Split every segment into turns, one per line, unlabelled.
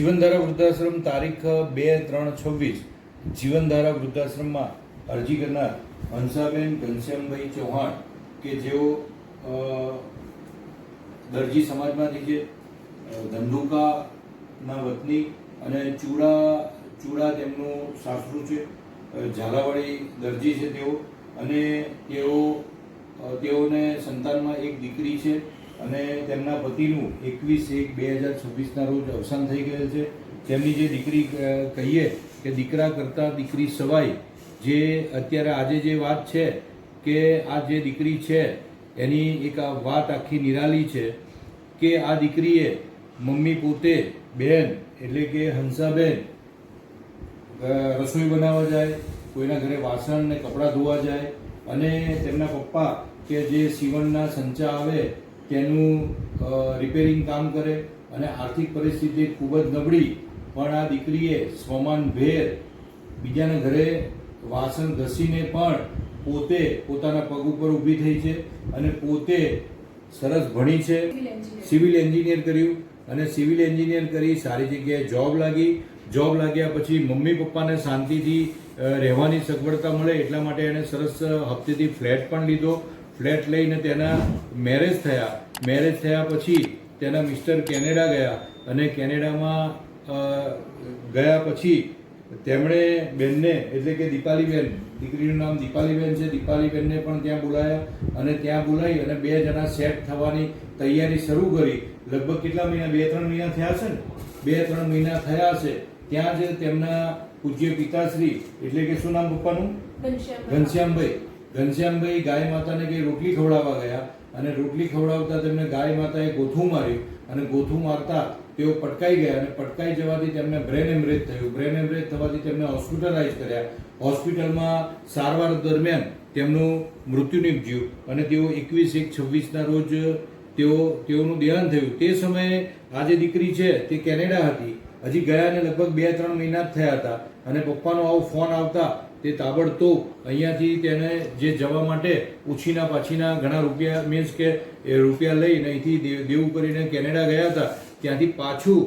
જીવનધારા વૃદ્ધાશ્રમ તારીખ 2/3/26 જીવનધારા વૃદ્ધાશ્રમમાં અરજી કરનાર હંસાબેન ઘનશ્યામભાઈ ચૌહાણ કે જેઓ દરજી સમાજમાંથી છે, ધંધુકાના વતની અને ચૂડા તેમનું સાસરું છે, ઝાલાવાડી દરજી છે તેઓ, અને તેઓને સંતાનમાં એક દીકરી છે અને તેમના પતિનું 21/1/2026ના રોજ અવસાન થઈ ગયેલ છે. તેમની જે દીકરી કહીએ કે દીકરા કરતાં દીકરી સવાઈ, જે અત્યારે આજે જે વાત છે કે આ જે દીકરી છે એની એક વાત આખી નિરાલી છે કે આ દીકરીએ મમ્મી પોતે બહેન એટલે કે હંસાબેન રસોઈ બનાવવા જાય, કોઈના ઘરે વાસણ ને કપડાં ધોવા જાય, અને તેમના પપ્પા કે જે સીવણના સંચા આવે તેનું રિપેરિંગ કામ કરે, અને આર્થિક પરિસ્થિતિ ખૂબ જ નબળી, પણ આ દીકરીએ સ્વમાનભેર બીજાના ઘરે વાસણ ઘસીને પણ પોતે પોતાના પગ ઉપર ઊભી થઈ છે અને પોતે સરસ ભણી છે, સિવિલ એન્જિનિયર કર્યું, અને સિવિલ એન્જિનિયર કરી સારી જગ્યાએ જોબ લાગ્યા પછી મમ્મી પપ્પાને શાંતિથી રહેવાની સગવડતા મળે એટલા માટે એણે સરસ હપ્તેથી ફ્લેટ પણ લીધો. ફ્લેટ લઈને તેના મેરેજ થયા પછી તેના મિસ્ટર કેનેડા ગયા, અને કેનેડામાં ગયા પછી તેમણે બેનને એટલે કે દીપાલીબેન, દીકરીનું નામ દીપાલીબેન છે, દીપાલીબેનને પણ ત્યાં બોલાયા, અને ત્યાં બોલાવી અને 2 જણા સેટ થવાની તૈયારી શરૂ કરી. લગભગ કેટલા મહિના, 2-3 મહિના થયા છે ને, 2-3 મહિના થયા હશે. ત્યાં જ તેમના પૂજ્ય પિતાશ્રી એટલે કે શું નામ પપ્પાનું, ઘનશ્યામભાઈ ગાય માતાને કઈ રોટલી ખવડાવવા ગયા, અને રોટલી ખવડાવતા તેમને ગાય માતાએ ગોથું માર્યું, અને ગોથું મારતા તેઓ પટકાઈ ગયા, અને પટકાઈ જવાથી તેમને બ્રેન હેમરેજ થયું. બ્રેન હેમરેજ થવાથી તેમને હોસ્પિટલાઇઝ કર્યા. હોસ્પિટલમાં સારવાર દરમિયાન તેમનું મૃત્યુ નીપજ્યું, અને તેઓ 21/1/26ના રોજ તેઓનું દેહાંત થયું. તે સમયે આ જે દીકરી છે તે કેનેડા હતી, હજી ગયાને લગભગ 2-3 મહિના જ થયા હતા, અને પપ્પાનો આવો ફોન આવતા તે તાબડતોબ અહીંયાથી તેને જે જવા માટે ઉછીના પાછીના ઘણા રૂપિયા મીન્સ કે રૂપિયા લઈને અહીંથી દેવું કરીને કેનેડા ગયા હતા. ત્યાંથી પાછું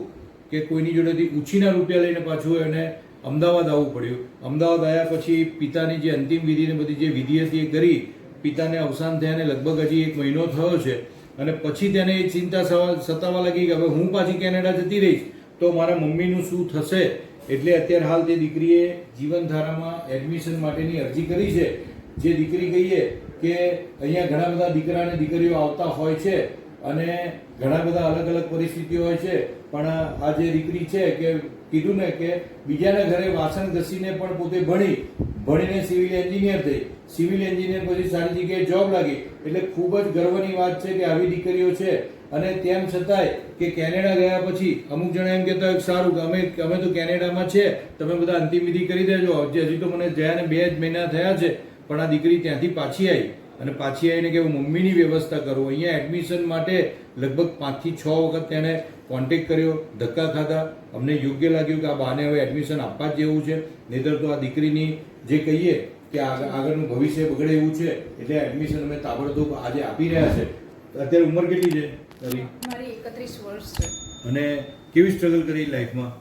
કે કોઈની જોડેથી ઉછીના રૂપિયા લઈને પાછું એને અમદાવાદ આવવું પડ્યું. અમદાવાદ આવ્યા પછી પિતાની જે અંતિમ વિધિને બધી જે વિધિ હતી એ કરી. પિતાને અવસાન થયાને લગભગ હજી 1 મહિનો થયો છે, અને પછી તેને એ ચિંતા સતાવા લાગી કે હવે હું પાછી કેનેડા જતી રહીશ તો મારા મમ્મીનું શું થશે. એટલે અત્યારે હાલ તે દીકરીએ જીવનધારામાં એડમિશન માટેની અરજી કરી છે. જે દીકરી કહીએ કે અહીંયા ઘણા બધા દીકરા અને દીકરીઓ આવતા હોય છે, અને ઘણા બધા અલગ અલગ પરિસ્થિતિઓ હોય છે, પણ આ જે દીકરી છે કે કીધું ને કે બીજાના ઘરે વાસણ ઘસીને પણ પોતે ભણીને સિવિલ એન્જિનિયર થઈ, સિવિલ એન્જિનિયર પછી સારી જગ્યાએ જોબ લાગી. એટલે ખૂબ જ ગર્વની વાત છે કે આવી દીકરીઓ છે. અને તેમ છતાંય કે કેનેડા ગયા પછી અમુક જણા એમ કહેતા હોય સારું કે અમે તો કેનેડામાં છે, તમે બધા અંતિમ વિધિ કરી દેજો. હજી તો મને જયાને 2 જ મહિના થયા છે, પણ આ દીકરી ત્યાંથી પાછી આવી, અને પાછી આવીને કે હું મમ્મીની વ્યવસ્થા કરું. અહીંયા એડમિશન માટે લગભગ 5 થી 6 વખત તેણે કોન્ટેક્ટ કર્યો, ધક્કા ખાધા. અમને યોગ્ય લાગ્યું કે આ બાને હવે એડમિશન આપવા જ જેવું છે, નહીંતર તો આ દીકરીની જે કહીએ કે આગળનું ભવિષ્ય બગડે એવું છે. એટલે એડમિશન અમે તાબડતોબ આજે આપી રહ્યા છે. અત્યારે ઉંમર કેટલી છે તારી?
મારી 31 વર્ષ છે.
અને કેવી સ્ટ્રગલ કરી લાઈફમાં?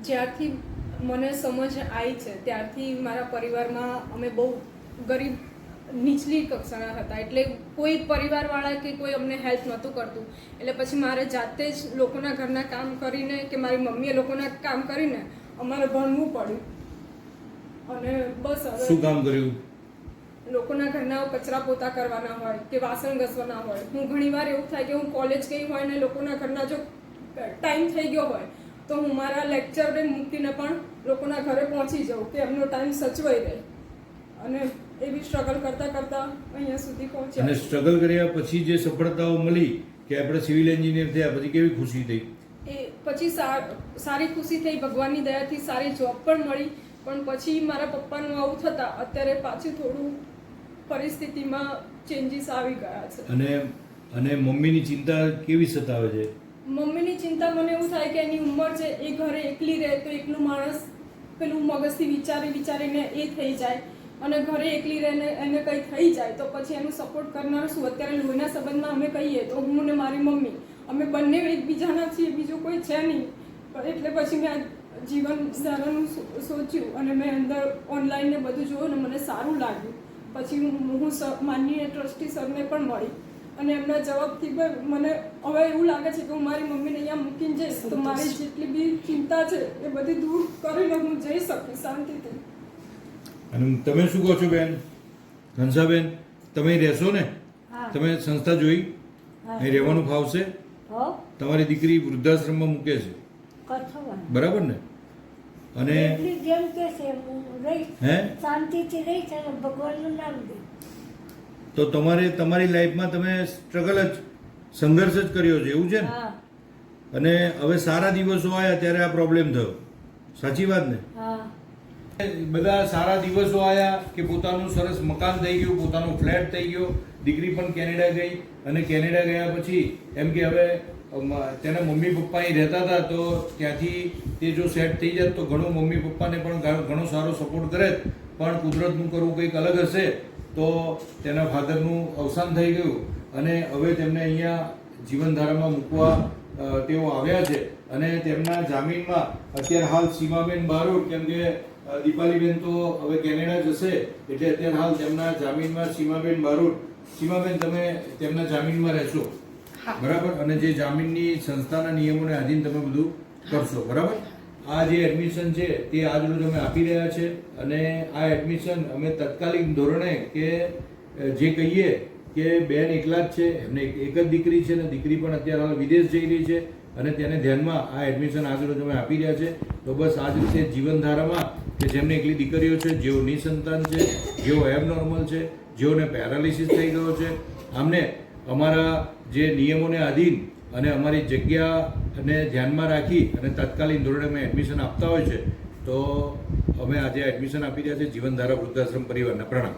જ્યારથી મને સમજ આવી છે ત્યારથી મારા પરિવારમાં અમે બહુ ગરીબ નીચલી કક્ષાના હતા. એટલે કોઈ પરિવારવાળા કે કોઈ અમને હેલ્પ નહોતું કરતું. એટલે પછી મારે જાતે જ લોકોના ઘરના કામ કરીને કે મારી મમ્મીએ લોકોના કામ કરીને અમારે ભણવું પડ્યું. અને બસ હવે
શું કામ કર્યું?
લોકોના ઘરના કચરા પોતા કરવાના હોય કે વાસણ ઘસવાના હોય. હું ઘણીવાર એવું થાય કે હું કોલેજ ગઈ હોય ને લોકોના ઘરના જો ટાઈમ થઈ ગયો હોય તો હું મારા લેક્ચરને મૂકીને પણ લોકોના ઘરે પહોંચી જાઉં કે એમનો ટાઈમ સચવાઈ રહે. અને એવી સ્ટ્રગલ કરતા અહીંયા સુધી પહોંચ્યા.
અને સ્ટ્રગલ કર્યા પછી જે સફળતાઓ મળી કે આપણે સિવિલ એન્જિનિયર થયા પછી કેવી ખુશી થઈ?
એ પછી સારી ખુશી થઈ, ભગવાનની દયાથી સારી જોબ પણ મળી. પણ પછી મારા પપ્પાનું આવું થતા અત્યારે પાછું થોડું પરિસ્થિતિમાં ચેન્જીસ આવી ગયા છે.
અને મમ્મીની ચિંતા કેવી સતાવે છે?
મમ્મીની ચિંતા મને એવું થાય કે એની ઉંમર છે, એ ઘરે એકલી રહે તો એકલું માણસ પેલું મગજથી વિચારીને એ થઈ જાય, અને ઘરે એકલી રહીને એને કંઈ થઈ જાય તો પછી એનું સપોર્ટ કરનાર શું? અત્યારે લોહીના સંબંધમાં અમે કહીએ તો હું ને મારી મમ્મી અમે બંને એકબીજાના છીએ, બીજું કોઈ છે નહીં. એટલે પછી મેં આ જીવન ધારાનું સોચ્યું અને મેં અંદર ઓનલાઈન ને બધું જોયું ને મને સારું લાગ્યું. પછી હું માનનીય ટ્રસ્ટી સરને પણ મળી અને એમના જવાબથી પણ મને હવે એવું લાગે છે કે હું મારી મમ્મીને અહીંયા મૂકીને જઈશ તો મારી જેટલી બી ચિંતા છે એ બધી દૂર કરીને હું જઈ શકીશ શાંતિથી.
અને તમે શું કહો છો બેન? ઘનસાબેન, તમે રહેશો ને? તમે સંસ્થા જોઈ? અહીં રહેવાનું ફાવશે? તમારી દીકરી વૃદ્ધાશ્રમમાં મૂકે છે, બરાબર ને? અને
જેમ કે છે હું રહીશ,
હે
શાંતિથી રહીશ અને ભગવાનનું નામ દઈશ.
તો તમારે તમારી લાઈફમાં તમે સ્ટ્રગલ જ સંઘર્ષ જ કર્યો છે, એવું છે ને?
હા
અને હવે સારા દિવસો આવ્યા ત્યારે આ પ્રોબ્લેમ થયો, સાચી વાત ને?
હા
બધા સારા દિવસો આવ્યા કે પોતાનું સરસ મકાન થઈ ગયું, પોતાનું ફ્લેટ થઈ ગયો, દીકરી પણ કેનેડા ગઈ અને કેનેડા ગયા પછી એમ કે હવે તેના મમ્મી પપ્પા અહીં રહેતા હતા તો ત્યાંથી તે જો સેટ થઈ જાય તો ઘણું મમ્મી પપ્પાને પણ ઘણો સારો સપોર્ટ કરે, પણ કુદરતનું કરવું કંઈક અલગ હશે તો તેના ફાધરનું અવસાન થઈ ગયું અને હવે તેમને અહીંયા જીવનધારામાં મૂકવા તેઓ આવ્યા છે. અને તેમના જામીનમાં અત્યારે હાલ સીમાબેન બારોટ, કેમ કે દીપાલીબેન તો હવે કેનેડા જશે એટલે અત્યારે હાલ તેમના જામીનમાં સીમાબેન બારોટ. સીમાબેન, તમે તેમના જામીનમાં રહેશો, બરાબર? અને જે જામીનની સંસ્થાના નિયમોને આધીન તમે બધું કરશો, બરાબર? આ જે એડમિશન છે તે આજ રોજ અમે આપી રહ્યા છે અને આ એડમિશન અમે તત્કાલિક ધોરણે કે જે કહીએ કે બેન એકલા જ છે, એમને એક જ દીકરી છે ને દીકરી પણ અત્યારે હાલ વિદેશ જઈ રહી છે અને તેને ધ્યાનમાં આ એડમિશન આજ રોજ અમે આપી રહ્યા છે. તો બસ આ જ રીતે જીવનધારામાં કે જેમને એકલી દીકરીઓ છે, જેઓ નિસંતાન છે, જેઓ એબનોર્મલ છે, જેઓને પેરાલિસિસ થઈ ગયો છે, આમને અમારા જે નિયમોને આધીન અને અમારી જગ્યાને ધ્યાનમાં રાખી અને તાત્કાલિક ધોરણે અમે એડમિશન આપતા હોય છે. તો અમે આજે એડમિશન આપી રહ્યા છીએ જીવનધારા વૃદ્ધાશ્રમ પરિવારના. પ્રણામ.